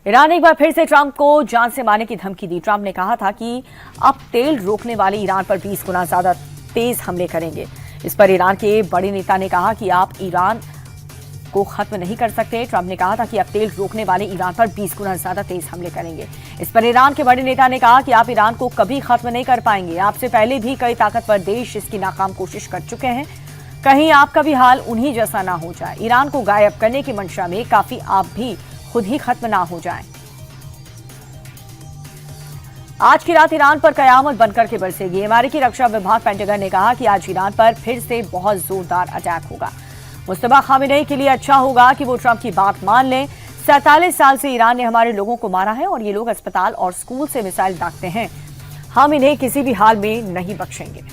Iran ने एक बार फिर से ट्रंप को जान से मारने की धमकी दी। ट्रंप ने कहा था कि अब तेल रोकने वाले ईरान पर 20 गुना ज्यादा तेज हमले करेंगे। इस पर ईरान के बड़े नेता ने कहा कि आप ईरान को खत्म नहीं कर सकते। ट्रंप ने कहा था कि अब तेल रोकने वाले ईरान पर 20 गुना ज्यादा तेज हमले करेंगे। इस पर ईरान के बड़े नेता ने कहा कि आप ईरान को कभी खत्म नहीं कर पाएंगे। आपसे पहले भी कई ताकतवर देश इसकी नाकाम कोशिश कर चुके हैं। कहीं आपका भी हाल उन्हीं जैसा ना हो जाए। ईरान को गायब करने की मंशा में काफी आप भी खुद ही खत्म ना हो जाएं। आज की रात ईरान पर कयामत बनकर के बरसेगी। अमेरिकी रक्षा विभाग पेंटागन ने कहा कि आज ईरान पर फिर से बहुत जोरदार अटैक होगा। मुस्तफा खामेनेई के लिए अच्छा होगा कि वो ट्रंप की बात मान लें। 47 साल से ईरान ने हमारे लोगों को मारा है और ये लोग अस्पताल और स्कूल से मिसाइल दागते हैं। हम इन्हें किसी भी हाल में नहीं बख्शेंगे।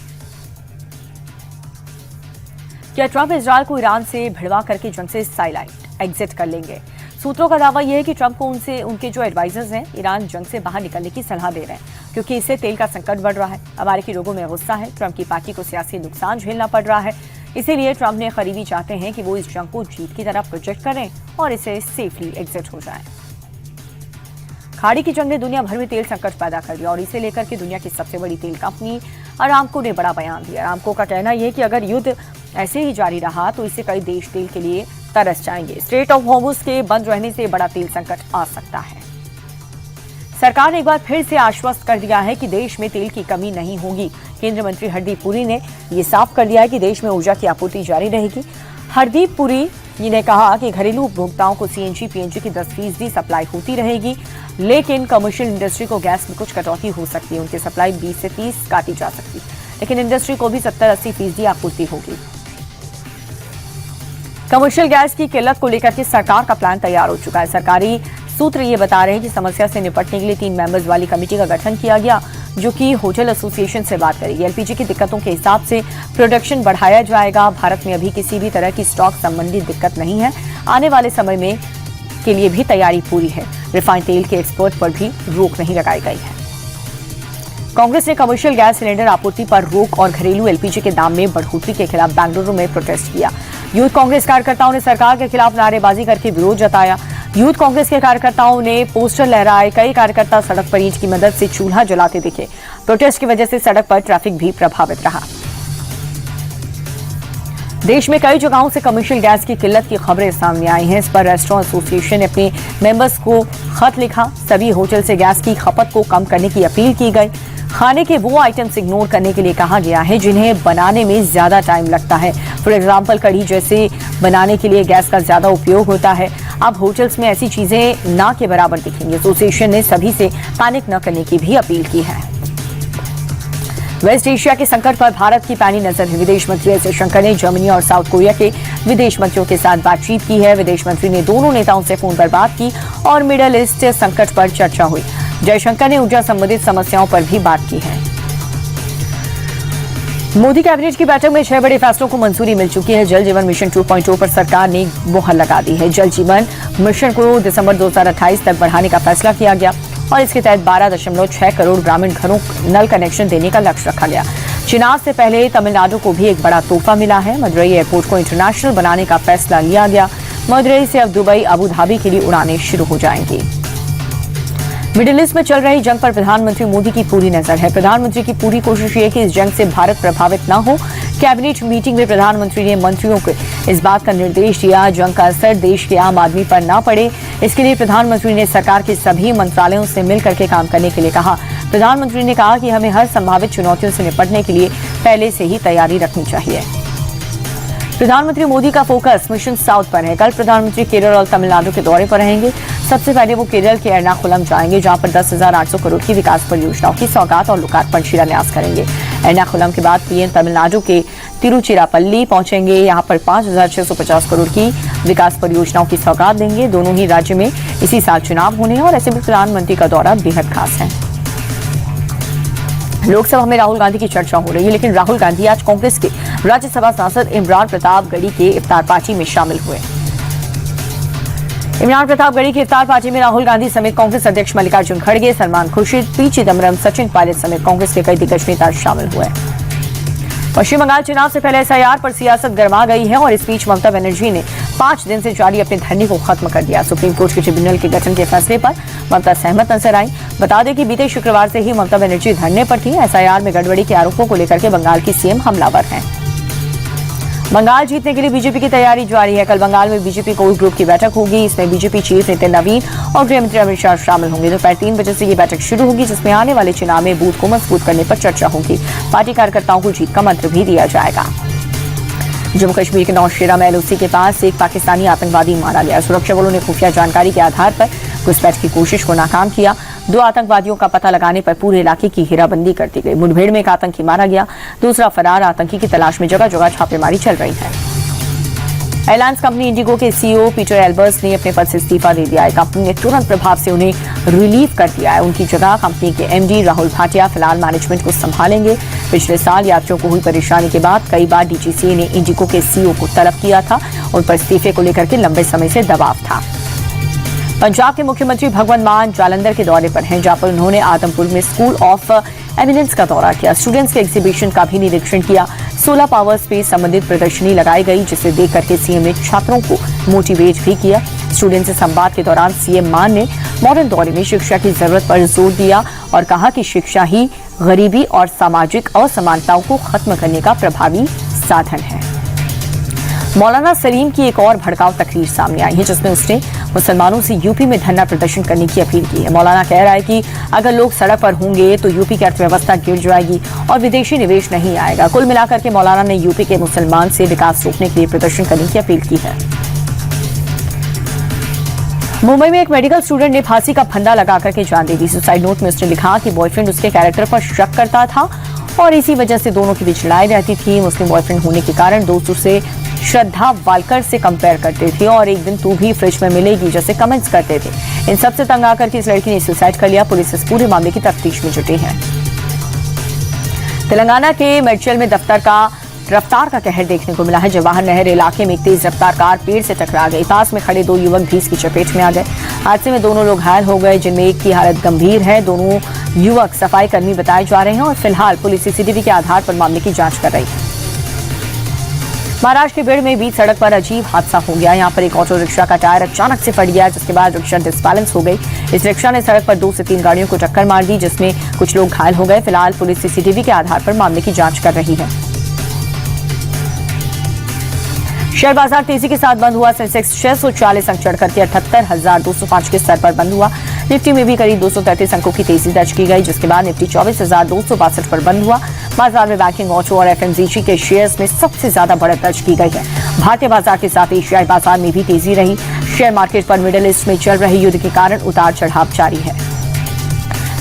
क्या ट्रंप इजरायल को ईरान से भिड़वा करके जंग से साइलाइट एग्जिट कर लेंगे? सूत्रों का दावा यह है कि ट्रंप को उनके जो एडवाइजर्स हैं ईरान जंग से बाहर निकलने की सलाह दे रहे हैं, क्योंकि इससे तेल का संकट बढ़ रहा है। अमेरिकी लोगों में गुस्सा है। ट्रंप की पार्टी को सियासी नुकसान झेलना पड़ रहा है। इसीलिए ट्रंप ने करीबी चाहते हैं कि वो इस जंग को जीत की तरफ प्रोजेक्ट करें और इसे सेफली एग्जिट हो जाए। खाड़ी की जंग ने दुनिया भर में तेल संकट पैदा कर दिया और इसे लेकर के दुनिया की सबसे बड़ी तेल कंपनी अरामको ने बड़ा बयान दिया। अरामको का कहना यह है कि अगर युद्ध ऐसे ही जारी रहा तो इससे कई देश तेल के लिए तरस जाएंगे। स्ट्रेट ऑफ हॉर्मुज के बंद रहने से बड़ा तेल संकट आ सकता है। सरकार ने एक बार फिर से आश्वस्त कर दिया है कि देश में तेल की कमी नहीं होगी। केंद्रीय मंत्री हरदीप पुरी ने यह साफ कर दिया है कि देश में ऊर्जा की आपूर्ति जारी रहेगी। हरदीप पुरी ने कहा कि घरेलू उपभोक्ताओं को सीएनजी पीएनजी की 10% सप्लाई होती रहेगी, लेकिन कमर्शियल इंडस्ट्री को गैस में कुछ कटौती हो सकती है। उनकी सप्लाई 20 से 30 काटी जा सकती है, लेकिन इंडस्ट्री को भी 70-80% आपूर्ति होगी। कमर्शियल गैस की किल्लत को लेकर के सरकार का प्लान तैयार हो चुका है। सरकारी सूत्र ये बता रहे हैं कि समस्या से निपटने के लिए 3 मेंबर्स वाली कमेटी का गठन किया गया, जो कि होटल एसोसिएशन से बात करेगी। एलपीजी की दिक्कतों के हिसाब से प्रोडक्शन बढ़ाया जाएगा। भारत में अभी किसी भी तरह की स्टॉक संबंधी दिक्कत नहीं है। आने वाले समय में के लिए भी तैयारी पूरी है। रिफाइंड तेल के एक्सपोर्ट पर भी रोक नहीं लगाई गई है। कांग्रेस ने कमर्शियल गैस सिलेंडर आपूर्ति पर रोक और घरेलू एलपीजी के दाम में बढ़ोतरी के खिलाफ बेंगलुरु में प्रोटेस्ट किया। यूथ कांग्रेस कार्यकर्ताओं ने सरकार के खिलाफ नारेबाजी करके विरोध जताया। यूथ कांग्रेस के कार्यकर्ताओं ने पोस्टर लहराए। कई कार्यकर्ता सड़क पर ईंट की मदद से चूल्हा जलाते दिखे। प्रोटेस्ट की वजह से सड़क पर ट्रैफिक भी प्रभावित रहा। देश में कई जगहों से कमर्शियल गैस की किल्लत की खबरें सामने आई हैं। इस पर रेस्टोरेंट एसोसिएशन ने अपने मेंबर्स को खत लिखा। सभी होटल से गैस की खपत को कम करने की अपील की गई। खाने के वो आइटम्स इग्नोर करने के लिए कहा गया है जिन्हें बनाने में ज्यादा टाइम लगता है। फॉर एग्जाम्पल, कढ़ी जैसे बनाने के लिए गैस का ज्यादा उपयोग होता है। अब होटल्स में ऐसी चीजें ना के बराबर दिखेंगी। एसोसिएशन ने सभी से पैनिक न करने की भी अपील की है। वेस्ट एशिया के संकट पर भारत की पैनी नजर है। विदेश मंत्री एस जयशंकर ने जर्मनी और साउथ कोरिया के विदेश मंत्रियों के साथ बातचीत की है। विदेश मंत्री ने दोनों नेताओं से फोन पर बात की और मिडल ईस्ट संकट पर चर्चा हुई। जयशंकर ने ऊर्जा संबंधित समस्याओं पर भी बात की है। मोदी कैबिनेट की बैठक में 6 बड़े फैसलों को मंजूरी मिल चुकी है। जल जीवन मिशन 2.0 पर सरकार ने मुहर लगा दी है। जल जीवन मिशन को दिसंबर 2028 तक बढ़ाने का फैसला किया गया और इसके तहत 12.6 करोड़ ग्रामीण घरों नल कनेक्शन देने का लक्ष्य रखा गया। चुनाव से पहले तमिलनाडु को भी एक बड़ा तोहफा मिला है। मदुरई एयरपोर्ट को इंटरनेशनल बनाने का फैसला लिया गया। मदुरई से अब दुबई, अबू धाबी के लिए उड़ानें शुरू हो जाएंगी। मिडिल ईस्ट में चल रही जंग पर प्रधानमंत्री मोदी की पूरी नजर है। प्रधानमंत्री की पूरी कोशिश ये है कि इस जंग से भारत प्रभावित न हो। कैबिनेट मीटिंग में प्रधानमंत्री ने मंत्रियों को इस बात का निर्देश दिया जंग का असर देश के आम आदमी पर न पड़े। इसके लिए प्रधानमंत्री ने सरकार के सभी मंत्रालयों से मिलकर के काम करने के लिए कहा। प्रधानमंत्री ने कहा कि हमें हर संभावित चुनौतियों से निपटने के लिए पहले से ही तैयारी रखनी चाहिए। प्रधानमंत्री मोदी का फोकस मिशन साउथ पर है। कल प्रधानमंत्री केरल और तमिलनाडु के दौरे पर रहेंगे। सबसे पहले वो केरल के एर्नाकुलम जाएंगे, जहां पर 10,800 करोड़ की विकास परियोजनाओं की सौगात और लोकार्पण शिलान्यास करेंगे। एर्नाकुलम के बाद पीएम तमिलनाडु के तिरुचिरापल्ली पहुंचेंगे। यहां पर 5,650 करोड़ की विकास परियोजनाओं की सौगात देंगे। दोनों ही राज्य में इसी साल चुनाव होने हैं और ऐसे में प्रधानमंत्री का दौरा बेहद खास है। लोकसभा में राहुल गांधी की चर्चा हो रही है, लेकिन राहुल गांधी आज कांग्रेस के राज्यसभा सांसद इमरान प्रतापगढ़ी के इफ्तार पार्टी में शामिल हुए। इमरान प्रतापगढ़ी की इफ्तार पार्टी में राहुल गांधी समेत कांग्रेस अध्यक्ष मल्लिकार्जुन खड़गे, सलमान खुर्शीद, पी चिदम्बरम, सचिन पायलट समेत कांग्रेस के कई दिग्गज नेता शामिल हुए। पश्चिम बंगाल चुनाव से पहले एसआईआर पर सियासत गर्मा गई है और इस बीच ममता बनर्जी ने 5 दिन से जारी अपने धरने को खत्म कर दिया। सुप्रीम कोर्ट के ट्रिब्यूनल के गठन के फैसले पर ममता सहमत नजर आई। बता दें कि बीते शुक्रवार से ही ममता बनर्जी धरने पर थी। एसआईआर में गड़बड़ी के आरोपों को लेकर के बंगाल की सीएम हमलावर हैं। बंगाल जीतने के लिए बीजेपी की तैयारी जारी है। कल बंगाल में बीजेपी कोर ग्रुप की बैठक होगी। इसमें बीजेपी चीफ नितिन नवीन और गृह मंत्री अमित शाह शामिल होंगे। दोपहर 3 बजे से ये बैठक शुरू होगी, जिसमें आने वाले चुनाव में बूथ को मजबूत करने पर चर्चा होगी। पार्टी कार्यकर्ताओं को जीत का मंत्र भी दिया जाएगा। जम्मू कश्मीर के नौशेरा में एलओसी के पास एक पाकिस्तानी आतंकवादी मारा गया। सुरक्षा बलों ने खुफिया जानकारी के आधार पर घुसपैठ की कोशिश को नाकाम किया। 2 आतंकवादियों का पता लगाने पर पूरे इलाके की घेराबंदी कर दी गई। मुठभेड़ में एक आतंकी मारा गया, दूसरा फरार आतंकी की तलाश में जगह जगह छापेमारी चल रही है। एयरलाइंस कंपनी इंडिगो के सीईओ पीटर एल्बर्स ने अपने पद से इस्तीफा दे दिया है। कंपनी ने तुरंत प्रभाव से उन्हें रिलीव कर दिया है। उनकी जगह कंपनी के एमडी राहुल भाटिया फिलहाल मैनेजमेंट को संभालेंगे। पिछले साल यात्रियों को हुई परेशानी के बाद कई बार डीजीसीए ने इंडिगो के सीईओ को तलब किया था। उन पर इस्तीफे को लेकर के लंबे समय से दबाव था। पंजाब के मुख्यमंत्री भगवंत मान जालंधर के दौरे पर हैं, जहां पर उन्होंने आदमपुर में स्कूल ऑफ एमिनेंस का दौरा किया। स्टूडेंट्स के एग्जीबिशन का भी निरीक्षण किया। 16 पावर स्पेस संबंधित प्रदर्शनी लगाई गई, जिसे देख करके सीएम ने छात्रों को मोटिवेट भी किया। स्टूडेंट से संवाद के दौरान सीएम मान ने मॉडर्न दौर में शिक्षा की जरूरत पर जोर दिया और कहा कि शिक्षा ही गरीबी और सामाजिक असमानताओं को खत्म करने का प्रभावी साधन है। मौलाना सलीम की एक और भड़काऊ तकरीर सामने आई है, जिसमें उसने मुसलमानों से यूपी में धरना प्रदर्शन करने की अपील की है। मौलाना कह रहा है कि अगर लोग सड़क पर होंगे तो यूपी की अर्थव्यवस्था गिर जाएगी और विदेशी निवेश नहीं आएगा। कुल मिलाकर के मौलाना ने यूपी के मुसलमान से विकास रोकने के लिए प्रदर्शन करने की अपील की है। मुंबई में एक मेडिकल स्टूडेंट ने फांसी का फंदा लगाकर के जान दे दी। सुसाइड नोट में उसने लिखा कि बॉयफ्रेंड उसके कैरेक्टर पर शक करता था और इसी वजह से दोनों के बीच लड़ाई रहती थी। मुस्लिम बॉयफ्रेंड होने के कारण दोस्त उसे श्रद्धा वालकर से कंपेयर करते थे और एक दिन तू भी फ्रिज में मिलेगी जैसे कमेंट्स करते थे। इन सबसे तंग आकर के इस लड़की ने सुसाइड कर लिया। पुलिस इस पूरे मामले की तफ्तीश में जुटी है। तेलंगाना के मेडचल में रफ्तार का कहर देखने को मिला है। जवाहर नहर इलाके में एक तेज रफ्तार कार पेड़ से टकरा गई। पास में खड़े 2 युवक भी इसकी चपेट में आ गए। हादसे में दोनों लोग घायल हो गए, जिनमें एक की हालत गंभीर है। दोनों युवक सफाई कर्मी बताए जा रहे हैं और फिलहाल पुलिस सीसीटीवी के आधार पर मामले की जांच कर रही है। महाराष्ट्र के बीड़ में बीच सड़क पर अजीब हादसा हो गया। यहाँ पर एक ऑटो रिक्शा का टायर अचानक से फट गया, जिसके बाद रिक्शा डिसबैलेंस हो गई। इस रिक्शा ने सड़क पर 2 से 3 गाड़ियों को टक्कर मार दी, जिसमें कुछ लोग घायल हो गए। फिलहाल पुलिस सीसीटीवी के आधार पर मामले की जांच कर रही है। शेयर बाजार तेजी के साथ बंद हुआ। सेंसेक्स 640 अंक चढ़कर के 78,205 के स्तर पर बंद हुआ। निफ्टी में भी करीब 233 अंकों की तेजी दर्ज की गई, जिसके बाद निफ्टी 24,262 पर बंद हुआ। बाजार में बैंकिंग, ऑटो और एफएमसीजी के शेयर्स में सबसे ज्यादा बढ़त दर्ज की गई है। भारतीय बाजार के साथ एशियाई बाजार में भी तेजी रही। शेयर मार्केट पर मिडिल ईस्ट में चल रहे युद्ध के कारण उतार चढ़ाव जारी है।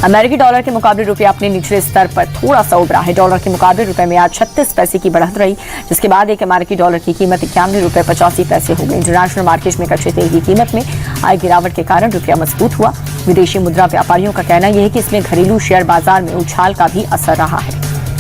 अमेरिकी डॉलर के मुकाबले रुपया अपने निचले स्तर पर थोड़ा सा उभरा है। डॉलर के मुकाबले रुपए में आज 36 पैसे की बढ़त रही, जिसके बाद एक अमेरिकी डॉलर की कीमत 91 रुपए 85 पैसे हो गई। इंटरनेशनल मार्केट में कच्चे तेल की कीमत में आई गिरावट के कारण रुपया मजबूत हुआ। विदेशी मुद्रा व्यापारियों का कहना यह है कि इसमें घरेलू शेयर बाजार में उछाल का भी असर रहा है।